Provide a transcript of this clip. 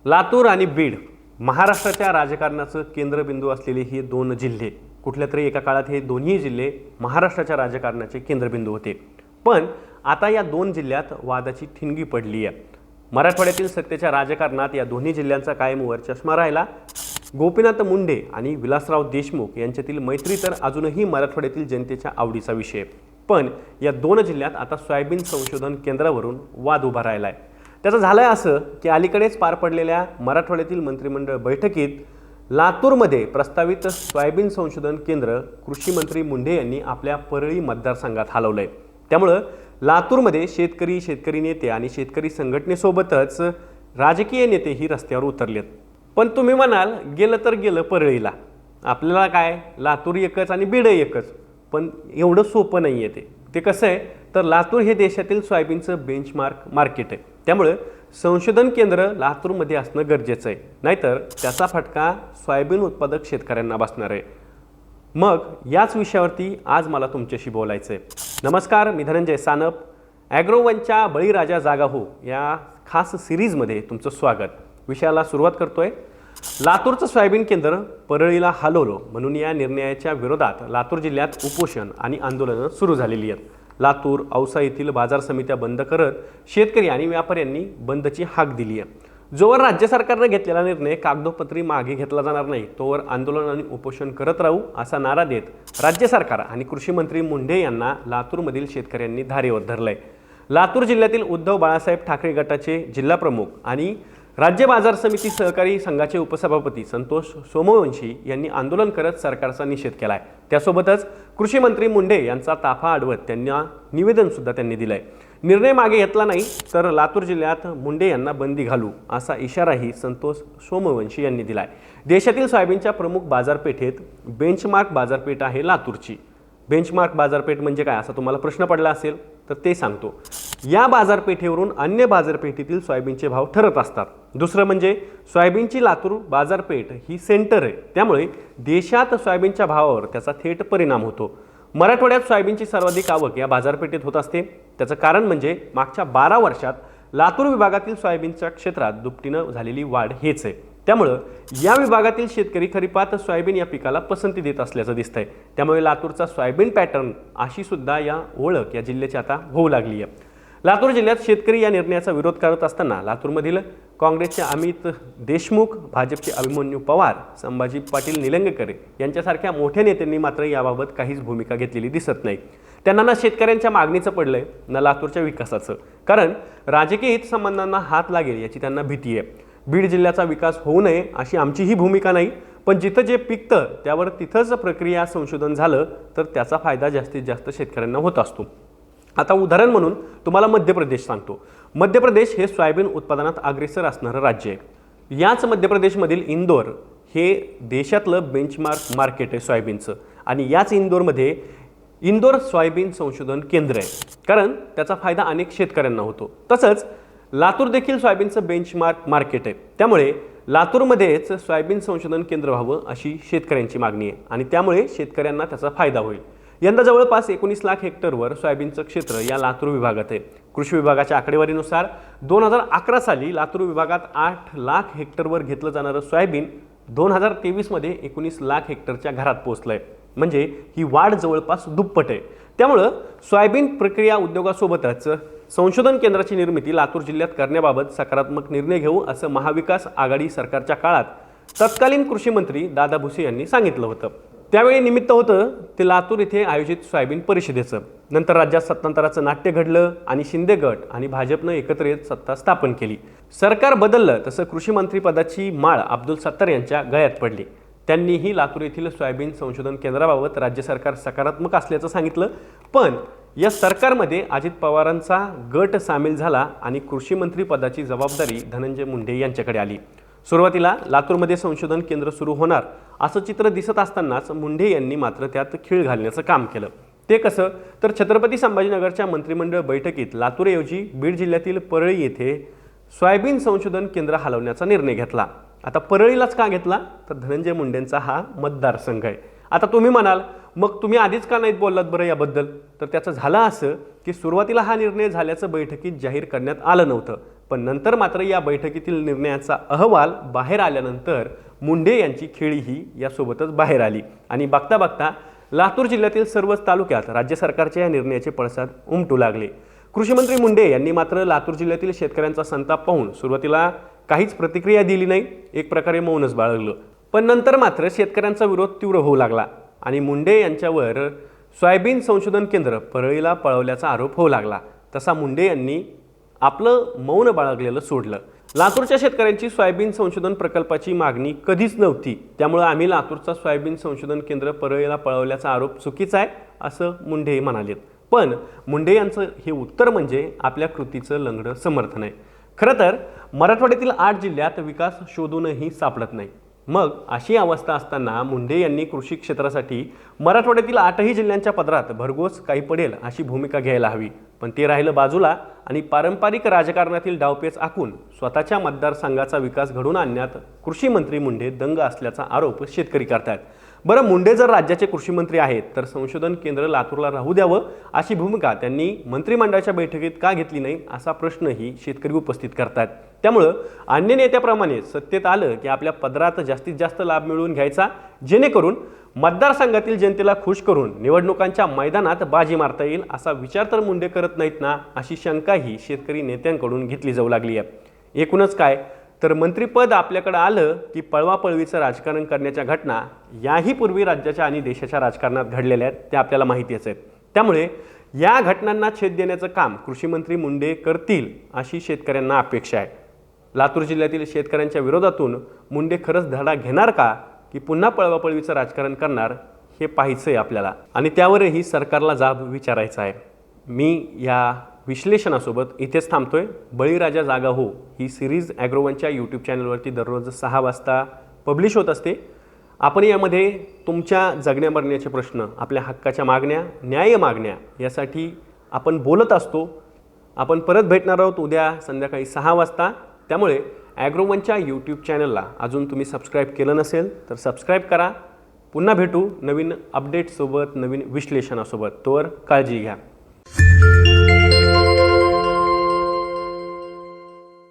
लातूर आणि बीड महाराष्ट्राच्या राजकारणाचं केंद्रबिंदू असलेले हे दोन जिल्हे, कुठल्या तरी एका काळात हे दोन्ही जिल्हे महाराष्ट्राच्या राजकारणाचे केंद्रबिंदू होते. पण आता या दोन जिल्ह्यात वादाची ठिणगी पडली आहे. मराठवाड्यातील सत्तेच्या राजकारणात या दोन्ही जिल्ह्यांचा कायम वरचष्मा राहिला. गोपीनाथ मुंडे आणि विलासराव देशमुख यांच्यातील मैत्री तर अजूनही मराठवाड्यातील जनतेच्या आवडीचा विषय. पण या दोन जिल्ह्यात आता सोयाबीन संशोधन केंद्रावरून वाद उभा राहिला आहे. त्याचं झालंय असं की अलीकडेच पार पडलेल्या मराठवाड्यातील मंत्रिमंडळ बैठकीत लातूरमध्ये प्रस्तावित सोयाबीन संशोधन केंद्र कृषी मंत्री मुंडे यांनी आपल्या परळी मतदारसंघात हलवलंय. त्यामुळं लातूरमध्ये शेतकरी नेते आणि शेतकरी संघटनेसोबतच राजकीय नेतेही रस्त्यावर उतरलेत. पण तुम्ही म्हणाल गेलं तर गेलं परळीला, आपल्याला काय लातूर एकच आणि बीड एकच. पण एवढं सोपं नाही आहे ते कसं आहे तर लातूर हे देशातील सोयाबीनचं बेंचमार्क मार्केट आहे. त्यामुळे संशोधन केंद्र लातूरमध्ये असणं गरजेचं आहे, नाहीतर त्याचा फटका सोयाबीन उत्पादक शेतकऱ्यांना बसणार आहे. मग याच विषयावरती आज मला तुमच्याशी बोलायचं आहे. नमस्कार, मी धनंजय सानप. ॲग्रोवनच्या बळीराजा जागा हो या खास सिरीजमध्ये तुमचं स्वागत. विषयाला सुरुवात करतोय. लातूरचं सोयाबीन केंद्र परळीला हलवलं म्हणून या निर्णयाच्या विरोधात लातूर जिल्ह्यात उपोषण आणि आंदोलनं सुरू झालेली आहेत. लातूर, औसा येथील बाजार समित्या बंद करत शेतकरी आणि व्यापाऱ्यांनी बंदची हाक दिली आहे. जोवर राज्य सरकारने घेतलेला निर्णय कागदोपत्री मागे घेतला जाणार नाही तोवर आंदोलन आणि उपोषण करत राहू असा नारा देत राज्य सरकार आणि कृषी मंत्री मुंडे यांना लातूरमधील शेतकऱ्यांनी धारेवर धरलंय. लातूर जिल्ह्यातील उद्धव बाळासाहेब ठाकरे गटाचे जिल्हा प्रमुख आणि राज्य बाजार समिती सहकारी संघाचे उपसभापती संतोष सोमवंशी यांनी आंदोलन करत सरकारचा निषेध केला आहे. त्यासोबतच कृषी मंत्री मुंडे यांचा ताफा अडवत त्यांना निवेदनसुद्धा त्यांनी दिलं आहे. निर्णय मागे घेतला नाही तर लातूर जिल्ह्यात मुंडे यांना बंदी घालू असा इशाराही संतोष सोमवंशी यांनी दिला आहे. देशातील सोयाबीनच्या प्रमुख बाजारपेठेत बेंचमार्क बाजारपेठ आहे लातूरची. बेंचमार्क बाजारपेठ म्हणजे काय असा तुम्हाला प्रश्न पडला असेल तर ते सांगतो. या बाजारपेठेवरून अन्य बाजारपेठेतील सोयाबीनचे भाव ठरत असतात. दुसरं म्हणजे सोयाबीनची लातूर बाजारपेठ ही सेंटर आहे, त्यामुळे देशात सोयाबीनच्या भावावर त्याचा थेट परिणाम होतो. मराठवाड्यात सोयाबीनची सर्वाधिक आवक या बाजारपेठेत होत असते. त्याचं कारण म्हणजे मागच्या 12 वर्षात लातूर विभागातील सोयाबीनच्या क्षेत्रात दुपटीनं झालेली वाढ हेच आहे. त्यामुळं या विभागातील शेतकरी खरीपात सोयाबीन या पिकाला पसंती देत असल्याचं दिसतंय. त्यामुळे लातूरचा सोयाबीन पॅटर्न अशी सुद्धा या ओळख या जिल्ह्याची आता होऊ लागली आहे. लातूर जिल्ह्यात शेतकरी या निर्णयाचा विरोध करत असताना लातूरमधील काँग्रेसचे अमित देशमुख, भाजपचे अभिमन्यू पवार, संभाजी पाटील निलंगेकर यांच्यासारख्या मोठ्या नेत्यांनी मात्र याबाबत काहीच भूमिका घेतलेली दिसत नाही. त्यांना ना शेतकऱ्यांच्या मागणीचं पडलंय ना लातूरच्या विकासाचं. कारण राजकीय हितसंबंधांना हात लागेल याची त्यांना भीती आहे. बीड जिल्ह्याचा विकास होऊ नये अशी आमचीही भूमिका नाही, पण जिथं जे पिकतं त्यावर तिथंच प्रक्रिया संशोधन झालं तर त्याचा फायदा जास्तीत जास्त शेतकऱ्यांना होत असतो. आता उदाहरण म्हणून तुम्हाला मध्य प्रदेश सांगतो. मध्य प्रदेश हे सोयाबीन उत्पादनात अग्रेसर असणारं राज्य आहे. याच मध्य प्रदेशमधील इंदोर हे देशातलं बेंचमार्क मार्केट आहे सोयाबीनचं, आणि याच इंदोरमध्ये इंदोर सोयाबीन संशोधन केंद्र आहे, कारण त्याचा फायदा अनेक शेतकऱ्यांना होतो. तसंच लातूर देखील सोयाबीनचं बेंचमार्क मार्केट आहे. त्यामुळे लातूरमध्येच सोयाबीन संशोधन केंद्र व्हावं अशी शेतकऱ्यांची मागणी आहे आणि त्यामुळे शेतकऱ्यांना त्याचा फायदा होईल. यंदा जवळपास 19 लाख हेक्टरवर सोयाबीनचं क्षेत्र या लातूर विभागात आहे. कृषी विभागाच्या आकडेवारीनुसार 2011 साली लातूर विभागात 8 लाख हेक्टरवर घेतलं जाणारं सोयाबीन 2023मध्ये 19 लाख हेक्टरच्या घरात पोहोचलंय. म्हणजे ही वाढ जवळपास दुप्पट आहे. त्यामुळं सोयाबीन प्रक्रिया उद्योगासोबतच संशोधन केंद्राची निर्मिती लातूर जिल्ह्यात करण्याबाबत सकारात्मक निर्णय घेऊ असं महाविकास आघाडी सरकारच्या काळात तत्कालीन कृषी मंत्री दादा भुसे यांनी सांगितलं होतं. त्यावेळी निमित्त होतं ते लातूर येथे आयोजित सोयाबीन परिषदेचं. नंतर राज्यात सत्तांतराचं नाट्य घडलं आणि शिंदे गट आणि भाजपनं एकत्र येत सत्ता स्थापन केली. सरकार बदललं तसं कृषी मंत्रीपदाची माळ अब्दुल सत्तार यांच्या गळ्यात पडली. त्यांनीही लातूर येथील सोयाबीन संशोधन केंद्राबाबत राज्य सरकार सकारात्मक असल्याचं सांगितलं. पण या सरकारमध्ये अजित पवारांचा गट सामील झाला आणि कृषी मंत्रीपदाची जबाबदारी धनंजय मुंडे यांच्याकडे आली. सुरुवातीला लातूरमध्ये संशोधन केंद्र सुरू होणार असं चित्र दिसत असतानाच मुंडे यांनी मात्र त्यात खीळ घालण्याचं काम केलं. ते कसं तर छत्रपती संभाजीनगरच्या मंत्रिमंडळ बैठकीत लातूरऐवजी बीड जिल्ह्यातील परळी येथे सोयाबीन संशोधन केंद्र हलवण्याचा निर्णय घेतला. आता परळीलाच का घेतला तर धनंजय मुंडेंचा हा मतदारसंघ आहे. आता तुम्ही म्हणाल मग तुम्ही आधीच का नाहीत बोललात बरं याबद्दल, तर त्याचं झालं असं की सुरुवातीला हा निर्णय झाल्याचं बैठकीत जाहीर करण्यात आलं नव्हतं. पण नंतर मात्र या बैठकीतील निर्णयाचा अहवाल बाहेर आल्यानंतर मुंढे यांची खेळीही यासोबतच बाहेर आली आणि बघता बघता लातूर जिल्ह्यातील सर्वच तालुक्यात राज्य सरकारच्या या निर्णयाचे पडसाद उमटू लागले. कृषी मंत्री मुंढे यांनी मात्र लातूर जिल्ह्यातील शेतकऱ्यांचा संताप पाहून सुरुवातीला काहीच प्रतिक्रिया दिली नाही, एक प्रकारे मौनच बाळगलं. पण नंतर मात्र शेतकऱ्यांचा विरोध तीव्र होऊ लागला आणि मुंढे यांच्यावर सोयाबीन संशोधन केंद्र परळीला पळवल्याचा आरोप होऊ लागला. तसा मुंढे यांनी आपलं मौन बाळगलेलं सोडलं. लातूरच्या शेतकऱ्यांची सोयाबीन संशोधन प्रकल्पाची मागणी कधीच नव्हती, त्यामुळे आम्ही लातूरचा सोयाबीन संशोधन केंद्र परळीला पळवल्याचा आरोप चुकीचा आहे असं मुंढे म्हणालेत. पण मुंढे यांचं हे उत्तर म्हणजे आपल्या कृतीचं लंगडं समर्थन आहे. खरं तर मराठवाड्यातील 8 जिल्ह्यात विकास शोधूनही सापडत नाही. मग अशी अवस्था असताना मुंढे यांनी कृषी क्षेत्रासाठी मराठवाड्यातील 8ही जिल्ह्यांच्या पदरात भरघोस काही पडेल अशी भूमिका घ्यायला हवी. पण ते राहिलं बाजूला आणि पारंपरिक राजकारणातील डावपेच आखून स्वतःच्या मतदारसंघाचा विकास घडवून आणण्यात कृषी मंत्री मुंढे दंग असल्याचा आरोप शेतकरी करतात. बरं, मुंढे जर राज्याचे कृषी मंत्री आहेत तर संशोधन केंद्र लातूरला राहू द्यावं अशी भूमिका त्यांनी मंत्रिमंडळाच्या बैठकीत का घेतली नाही असा प्रश्नही शेतकरी उपस्थित करतात. त्यामुळं अन्य नेत्याप्रमाणे सत्तेत आलं की आपल्या पदरात जास्तीत जास्त लाभ मिळवून घ्यायचा, जेणेकरून मतदारसंघातील जनतेला खुश करून निवडणुकांच्या मैदानात बाजी मारता येईल असा विचार तर मुंढे करत नाहीत ना, अशी शंकाही शेतकरी नेत्यांकडून घेतली जाऊ लागली आहे. एकूणच काय तर मंत्रिपद आपल्याकडे आलं की पळवापळवीचं राजकारण करण्याच्या घटना याही पूर्वी राज्याच्या आणि देशाच्या राजकारणात घडलेल्या आहेत, त्या आपल्याला माहितीच आहेत. त्यामुळे या घटनांना छेद देण्याचं काम कृषी मंत्री मुंढे करतील अशी शेतकऱ्यांना अपेक्षा आहे. लातूर जिल्ह्यातील शेतकऱ्यांच्या विरोधातून मुंढे खरंच धडा घेणार का की पुन्हा पळवापळवीचं राजकारण करणार हे पाहायचं आहे आपल्याला आणि त्यावरही सरकारला जाब विचारायचा आहे. मी या विश्लेषणासोबत इथेच थांबतोय. बळीराजा जागा हो ही सिरीज ॲग्रोवनच्या यूट्यूब चॅनलवरती दररोज 6 वाजता पब्लिश होत असते. आपण यामध्ये तुमच्या जगण्या मरण्याचे प्रश्न, आपल्या हक्काच्या मागण्या, न्याय मागण्या यासाठी आपण बोलत असतो. आपण परत भेटणार आहोत उद्या संध्याकाळी 6 वाजता. त्यामुळे ॲग्रोवनच्या यूट्यूब चॅनलला अजून तुम्ही सबस्क्राईब केलं नसेल तर सबस्क्राईब करा. पुन्हा भेटू नवीन अपडेटसोबत, नवीन विश्लेषणासोबत. तोवर काळजी घ्या.